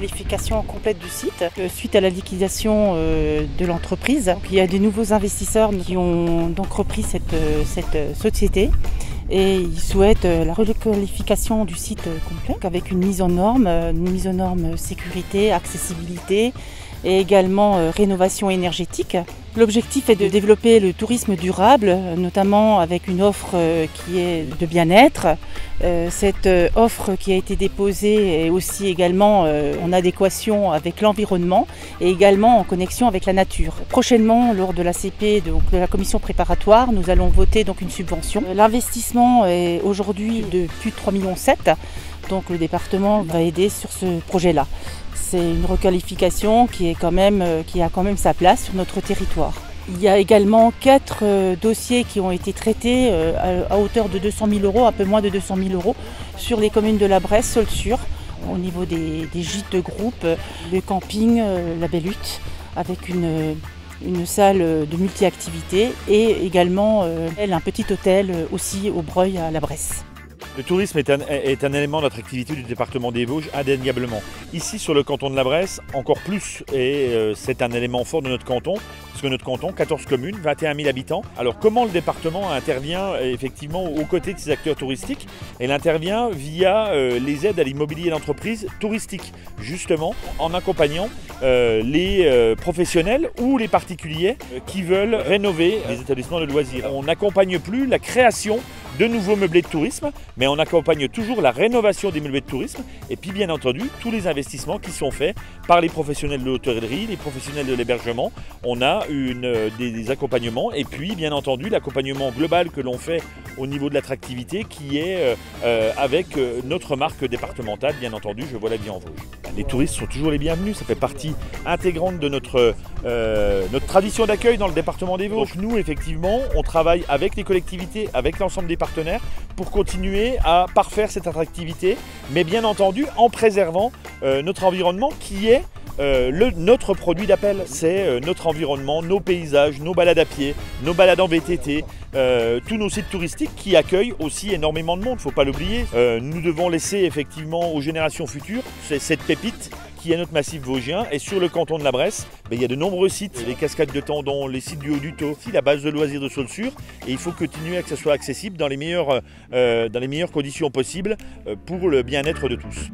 requalification complète du site suite à la liquidation de l'entreprise. Il y a des nouveaux investisseurs qui ont donc repris cette société et ils souhaitent la requalification du site complet avec une mise aux normes sécurité, accessibilité et également rénovation énergétique. L'objectif est de développer le tourisme durable, notamment avec une offre qui est de bien-être. Cette offre qui a été déposée est aussi également en adéquation avec l'environnement et également en connexion avec la nature. Prochainement, lors de la CP, donc de la commission préparatoire, nous allons voter donc une subvention. L'investissement est aujourd'hui de plus de 3,7 millions. Donc le département va aider sur ce projet-là. C'est une requalification qui a quand même sa place sur notre territoire. Il y a également 4 dossiers qui ont été traités à hauteur de 200 000 €, un peu moins de 200 000 € sur les communes de la Bresse, Saulxures, au niveau des gîtes de groupe, le camping, la Belle Hutte, avec une salle de multi-activités et également un petit hôtel aussi au Breuil à la Bresse. Le tourisme est un élément d'attractivité du département des Vosges, indéniablement. Ici, sur le canton de la Bresse, encore plus, et c'est un élément fort de notre canton, parce que notre canton, 14 communes, 21 000 habitants. Alors comment le département intervient effectivement aux côtés de ces acteurs touristiques? Elle intervient via les aides à l'immobilier d'entreprise touristique, justement en accompagnant les professionnels ou les particuliers qui veulent rénover les établissements de loisirs. On n'accompagne plus la création de nouveaux meublés de tourisme, mais on accompagne toujours la rénovation des meublés de tourisme et puis bien entendu tous les investissements qui sont faits par les professionnels de l'hôtellerie, les professionnels de l'hébergement. On a des accompagnements et puis bien entendu l'accompagnement global que l'on fait au niveau de l'attractivité qui est avec notre marque départementale, bien entendu, Je vois la vie en Vosges. Les touristes sont toujours les bienvenus, ça fait partie intégrante de notre tradition d'accueil dans le département des Vosges. Donc nous effectivement on travaille avec les collectivités, avec l'ensemble des partenaires pour continuer à parfaire cette attractivité, mais bien entendu en préservant notre environnement qui est notre produit d'appel. C'est notre environnement, nos paysages, nos balades à pied, nos balades en VTT, tous nos sites touristiques qui accueillent aussi énormément de monde, il ne faut pas l'oublier. Nous devons laisser effectivement aux générations futures cette pépite qui est notre massif vosgien. Et sur le canton de la Bresse, il y a de nombreux sites, les cascades de Tendon, les sites du Haut-du-Taux, la base de loisirs de Saulxures, et il faut continuer à que ce soit accessible dans les meilleures conditions possibles pour le bien-être de tous.